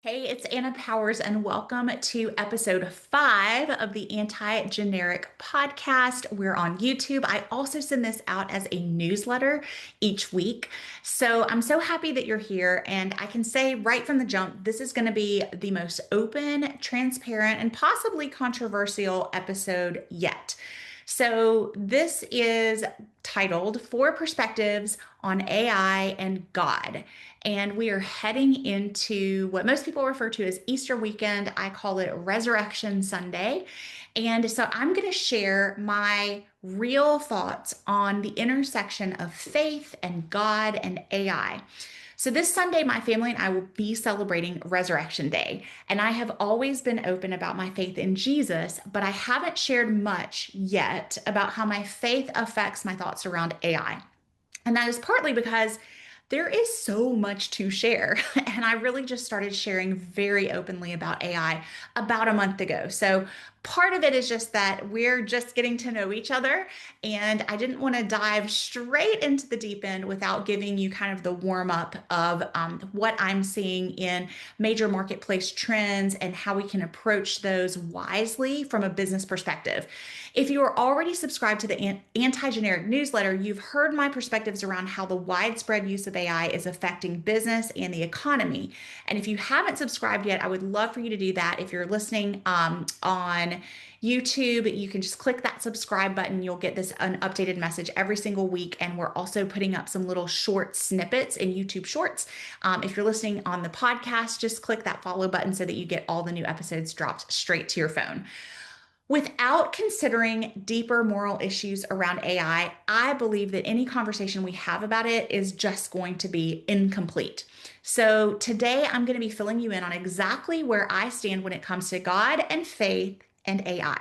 Hey, it's Anna Powers, and welcome to episode 5 of the Anti-Generic Podcast. We're on YouTube. I also send this out as a newsletter each week. So I'm so happy that you're here. And I can say right from the jump, this is going to be the most open, transparent, and possibly controversial episode yet. So this is titled Four Perspectives on AI and God. And we are heading into what most people refer to as Easter weekend. I call it Resurrection Sunday. And so I'm going to share my real thoughts on the intersection of faith and God and AI. So this Sunday, my family and I will be celebrating Resurrection Day. And I have always been open about my faith in Jesus, but I haven't shared much yet about how my faith affects my thoughts around AI. And that is partly because there is so much to share. And I really just started sharing very openly about AI about a month ago. So part of it is just that we're just getting to know each other. And I didn't want to dive straight into the deep end without giving you kind of the warm up of what I'm seeing in major marketplace trends and how we can approach those wisely from a business perspective. If you are already subscribed to the anti-generic newsletter, you've heard my perspectives around how the widespread use of AI is affecting business and the economy. And if you haven't subscribed yet, I would love for you to do that. If you're listening on YouTube, you can just click that subscribe button. You'll get an updated message every single week. And we're also putting up some little short snippets in YouTube Shorts. If you're listening on the podcast, just click that follow button so that you get all the new episodes dropped straight to your phone. Without considering deeper moral issues around AI, I believe that any conversation we have about it is just going to be incomplete. So today I'm going to be filling you in on exactly where I stand when it comes to God and faith and AI.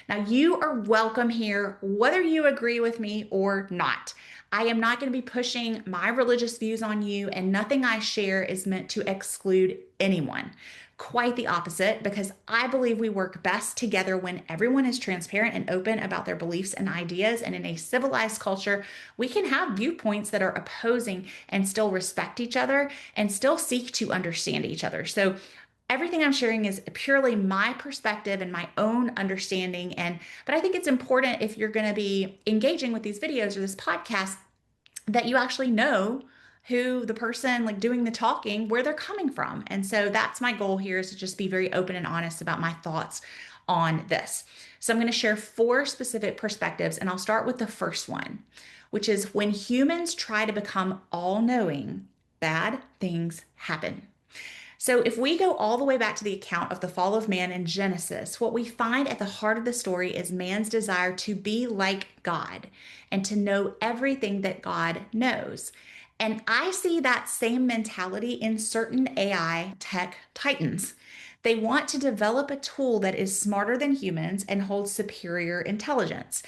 Now, you are welcome here, whether you agree with me or not. I am not going to be pushing my religious views on you, and nothing I share is meant to exclude anyone. Quite the opposite, because I believe we work best together when everyone is transparent and open about their beliefs and ideas. And in a civilized culture, we can have viewpoints that are opposing and still respect each other and still seek to understand each other. So everything I'm sharing is purely my perspective and my own understanding. But I think it's important, if you're going to be engaging with these videos or this podcast, that you actually know who the person like doing the talking, where they're coming from. And so that's my goal here, is to just be very open and honest about my thoughts on this. So I'm going to share 4 specific perspectives, and I'll start with the first one, which is when humans try to become all-knowing, bad things happen. So, if we go all the way back to the account of the fall of man in Genesis, what we find at the heart of the story is man's desire to be like God and to know everything that God knows. And I see that same mentality in certain AI tech titans. They want to develop a tool that is smarter than humans and holds superior intelligence.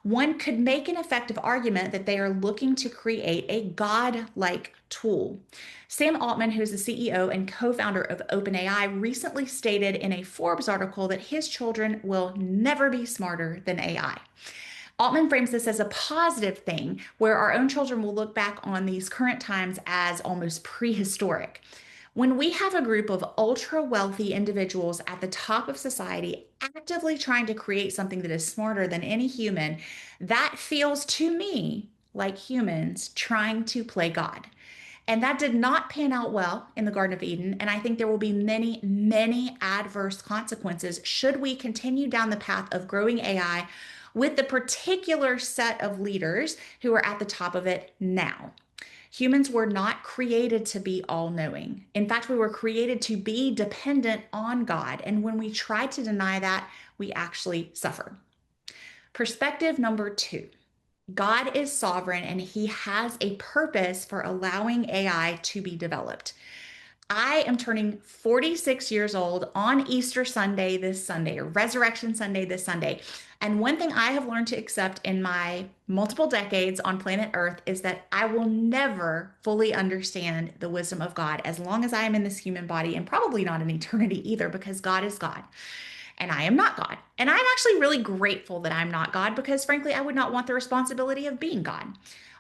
One could make an effective argument that they are looking to create a God-like tool. Sam Altman, who is the CEO and co-founder of OpenAI, recently stated in a Forbes article that his children will never be smarter than AI. Altman frames this as a positive thing, where our own children will look back on these current times as almost prehistoric. When we have a group of ultra wealthy individuals at the top of society actively trying to create something that is smarter than any human, that feels to me like humans trying to play God. And that did not pan out well in the Garden of Eden. And I think there will be many, many adverse consequences should we continue down the path of growing AI with the particular set of leaders who are at the top of it now. Humans were not created to be all-knowing. In fact, we were created to be dependent on God. And when we try to deny that, we actually suffer. Perspective number 2. God is sovereign and he has a purpose for allowing AI to be developed. I am turning 46 years old on Easter Sunday this Sunday, or Resurrection Sunday this Sunday. And one thing I have learned to accept in my multiple decades on planet Earth is that I will never fully understand the wisdom of God as long as I am in this human body, and probably not in eternity either, because God is God and I am not God. And I'm actually really grateful that I'm not God, because frankly, I would not want the responsibility of being God.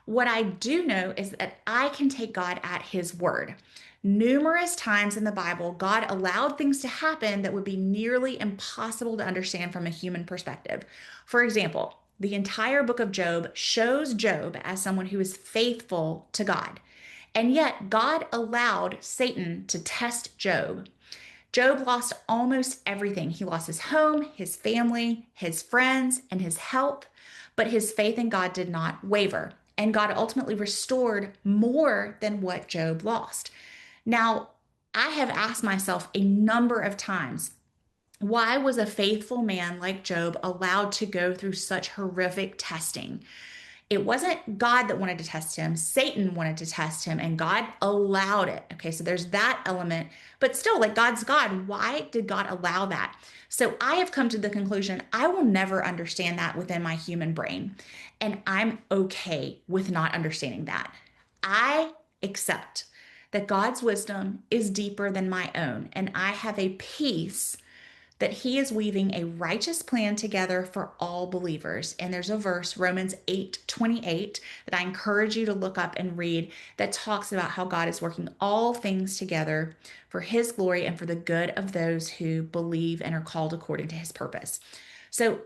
What I do know is that I can take God at his word. Numerous times in the Bible, God allowed things to happen that would be nearly impossible to understand from a human perspective. For example, the entire book of Job shows Job as someone who is faithful to God. And yet, God allowed Satan to test Job. Job lost almost everything. He lost his home, his family, his friends, and his health, but his faith in God did not waver. And God ultimately restored more than what Job lost. Now, I have asked myself a number of times, why was a faithful man like Job allowed to go through such horrific testing? It wasn't God that wanted to test him. Satan wanted to test him, and God allowed it. Okay, so there's that element. But still, like God's God, why did God allow that? So I have come to the conclusion I will never understand that within my human brain. And I'm okay with not understanding that. I accept that God's wisdom is deeper than my own, and I have a peace that he is weaving a righteous plan together for all believers. And there's a verse, Romans 8:28, that I encourage you to look up and read that talks about how God is working all things together for his glory and for the good of those who believe and are called according to his purpose. So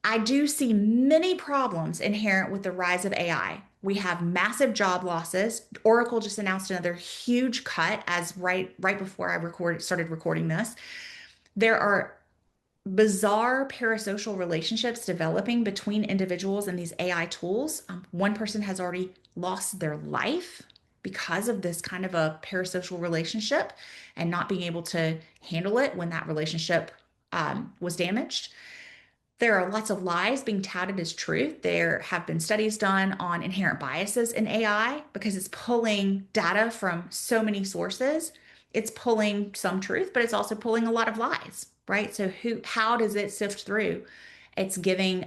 I do see many problems inherent with the rise of AI. We have massive job losses. Oracle just announced another huge cut as right before started recording this. There are bizarre parasocial relationships developing between individuals and these AI tools. One person has already lost their life because of this kind of a parasocial relationship and not being able to handle it when that relationship was damaged. There are lots of lies being touted as truth. There have been studies done on inherent biases in AI because it's pulling data from so many sources. It's pulling some truth, but it's also pulling a lot of lies, right? So how does it sift through? It's giving,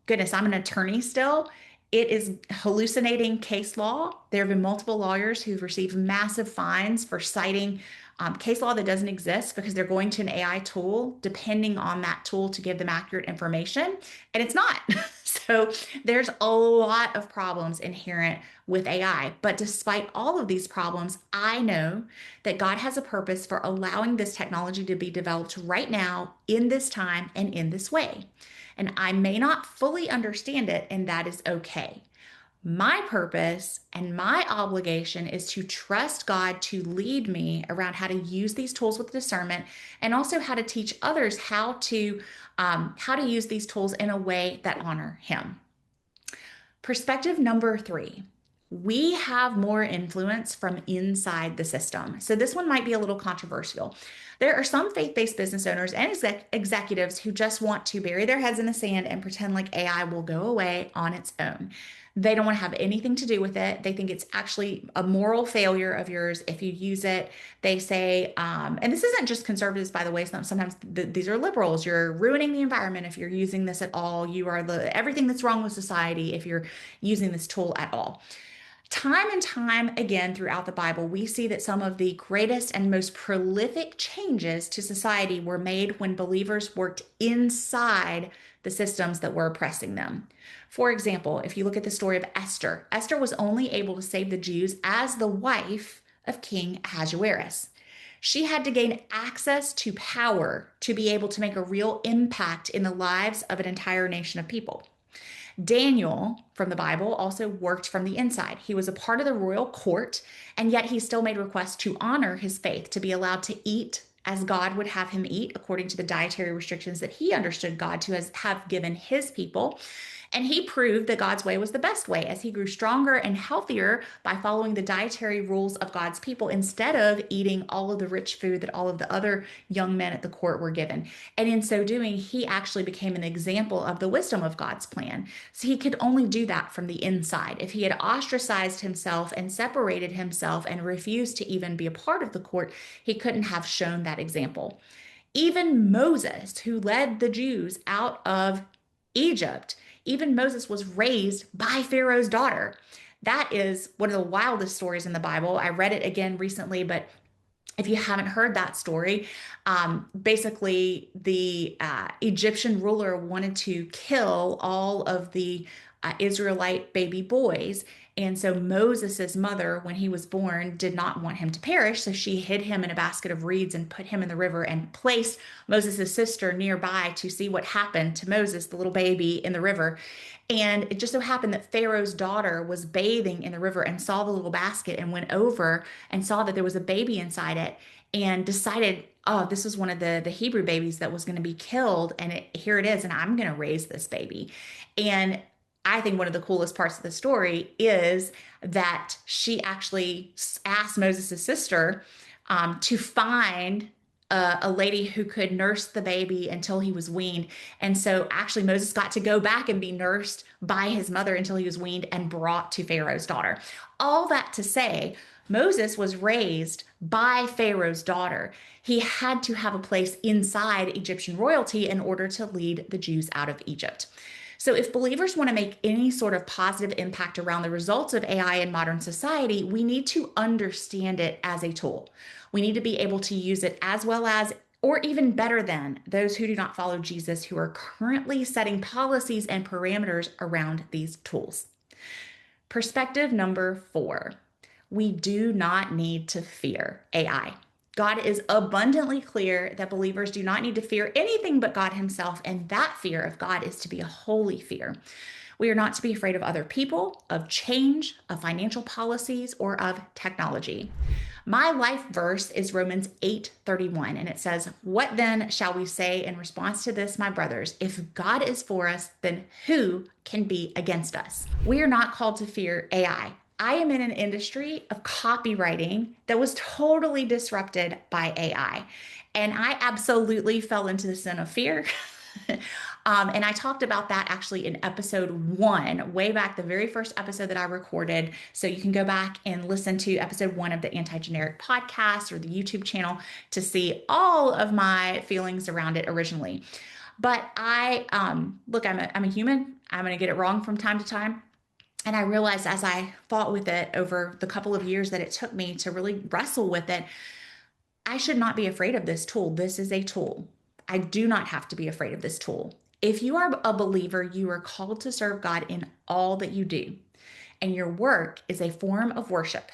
goodness, I'm an attorney still. It is hallucinating case law. There have been multiple lawyers who've received massive fines for citing case law that doesn't exist because they're going to an AI tool, depending on that tool to give them accurate information, and it's not. So there's a lot of problems inherent with AI. But despite all of these problems, I know that God has a purpose for allowing this technology to be developed right now, in this time, and in this way. And I may not fully understand it, and that is okay. My purpose and my obligation is to trust God to lead me around how to use these tools with discernment, and also how to teach others how to use these tools in a way that honor Him. Perspective number 3. We have more influence from inside the system. So this one might be a little controversial. There are some faith-based business owners and executives who just want to bury their heads in the sand and pretend like AI will go away on its own. They don't want to have anything to do with it. They think it's actually a moral failure of yours if you use it. They say, and this isn't just conservatives, by the way. Sometimes these are liberals. You're ruining the environment if you're using this at all. You are everything that's wrong with society if you're using this tool at all. Time and time again throughout the Bible, we see that some of the greatest and most prolific changes to society were made when believers worked inside the systems that were oppressing them. For example, if you look at the story of Esther, Esther was only able to save the Jews as the wife of King Ahasuerus. She had to gain access to power to be able to make a real impact in the lives of an entire nation of people. Daniel from the Bible also worked from the inside. He was a part of the royal court, and yet he still made requests to honor his faith, to be allowed to eat as God would have him eat, according to the dietary restrictions that he understood God to have given his people. And he proved that God's way was the best way as he grew stronger and healthier by following the dietary rules of God's people instead of eating all of the rich food that all of the other young men at the court were given. And in so doing, he actually became an example of the wisdom of God's plan. So he could only do that from the inside. If he had ostracized himself and separated himself and refused to even be a part of the court, he couldn't have shown that example. Even Moses, who led the Jews out of Egypt, even Moses was raised by Pharaoh's daughter. That is one of the wildest stories in the Bible. I read it again recently, but if you haven't heard that story, basically the Egyptian ruler wanted to kill all of the Israelite baby boys. And so Moses's mother, when he was born, did not want him to perish. So she hid him in a basket of reeds and put him in the river and placed Moses's sister nearby to see what happened to Moses, the little baby, in the river. And it just so happened that Pharaoh's daughter was bathing in the river and saw the little basket and went over and saw that there was a baby inside it and decided, oh, this was one of the Hebrew babies that was going to be killed. And here it is. And I'm going to raise this baby. And I think one of the coolest parts of the story is that she actually asked Moses' sister to find a lady who could nurse the baby until he was weaned. And so actually Moses got to go back and be nursed by his mother until he was weaned and brought to Pharaoh's daughter. All that to say, Moses was raised by Pharaoh's daughter. He had to have a place inside Egyptian royalty in order to lead the Jews out of Egypt. So if believers want to make any sort of positive impact around the results of AI in modern society, we need to understand it as a tool. We need to be able to use it as well as, or even better than, those who do not follow Jesus, who are currently setting policies and parameters around these tools. Perspective number 4, we do not need to fear AI. God is abundantly clear that believers do not need to fear anything but God himself, and that fear of God is to be a holy fear. We are not to be afraid of other people, of change, of financial policies, or of technology. My life verse is Romans 8:31, and it says, "What then shall we say in response to this, my brothers? If God is for us, then who can be against us?" We are not called to fear AI. I am in an industry of copywriting that was totally disrupted by AI. And I absolutely fell into the sin of fear. And I talked about that actually in episode 1, way back, the very first episode that I recorded. So you can go back and listen to episode 1 of the Anti-Generic podcast or the YouTube channel to see all of my feelings around it originally. But look, I'm a human. I'm going to get it wrong from time to time. And I realized as I fought with it over the couple of years that it took me to really wrestle with it, I should not be afraid of this tool. This is a tool. I do not have to be afraid of this tool. If you are a believer, you are called to serve God in all that you do. And your work is a form of worship.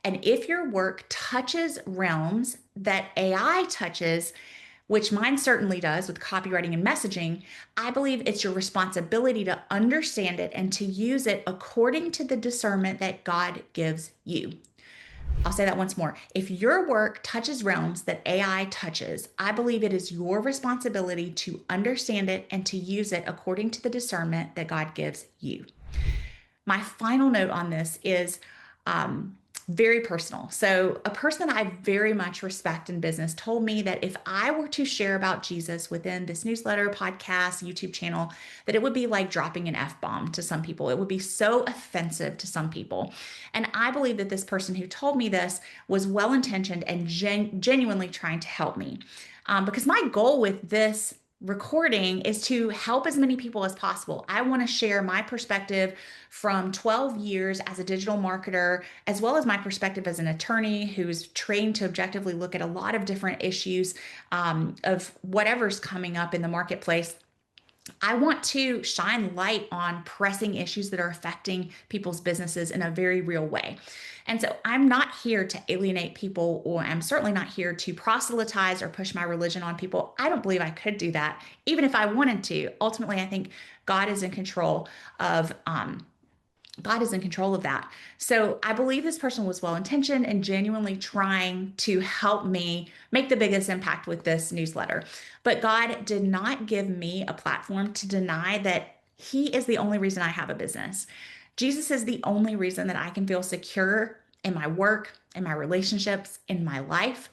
And if your work touches realms that AI touches, which mine certainly does with copywriting and messaging, I believe it's your responsibility to understand it and to use it according to the discernment that God gives you. I'll say that once more. If your work touches realms that AI touches, I believe it is your responsibility to understand it and to use it according to the discernment that God gives you. My final note on this is very personal. So a person that I very much respect in business told me that if I were to share about Jesus within this newsletter, podcast, YouTube channel, that it would be like dropping an F-bomb to some people. It would be so offensive to some people. And I believe that this person who told me this was well-intentioned and genuinely trying to help me. Because my goal with this recording is to help as many people as possible. I want to share my perspective from 12 years as a digital marketer, as well as my perspective as an attorney who's trained to objectively look at a lot of different issues of whatever's coming up in the marketplace. I want to shine light on pressing issues that are affecting people's businesses in a very real way. And so I'm not here to alienate people, or I'm certainly not here to proselytize or push my religion on people. I don't believe I could do that, even if I wanted to. Ultimately, I think God is in control of that. So I believe this person was well-intentioned and genuinely trying to help me make the biggest impact with this newsletter. But God did not give me a platform to deny that He is the only reason I have a business. Jesus is the only reason that I can feel secure in my work, in my relationships, in my life.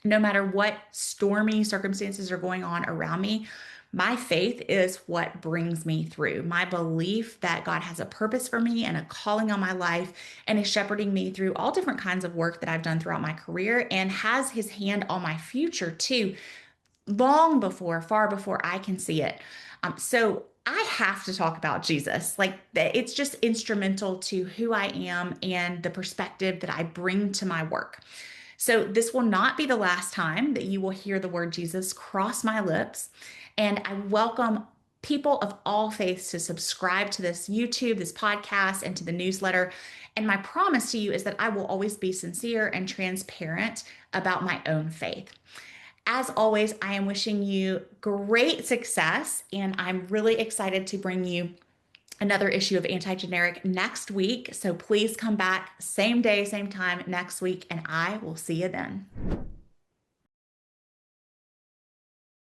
No matter what stormy circumstances are going on around me, my faith is what brings me through. My belief that God has a purpose for me and a calling on my life and is shepherding me through all different kinds of work that I've done throughout my career and has His hand on my future too, far before I can see it. So I have to talk about Jesus. Like, it's just instrumental to who I am and the perspective that I bring to my work. So this will not be the last time that you will hear the word Jesus cross my lips. And I welcome people of all faiths to subscribe to this YouTube, this podcast, and to the newsletter. And my promise to you is that I will always be sincere and transparent about my own faith. As always, I am wishing you great success, and I'm really excited to bring you another issue of Anti-Generic next week. So please come back, same day, same time next week, and I will see you then.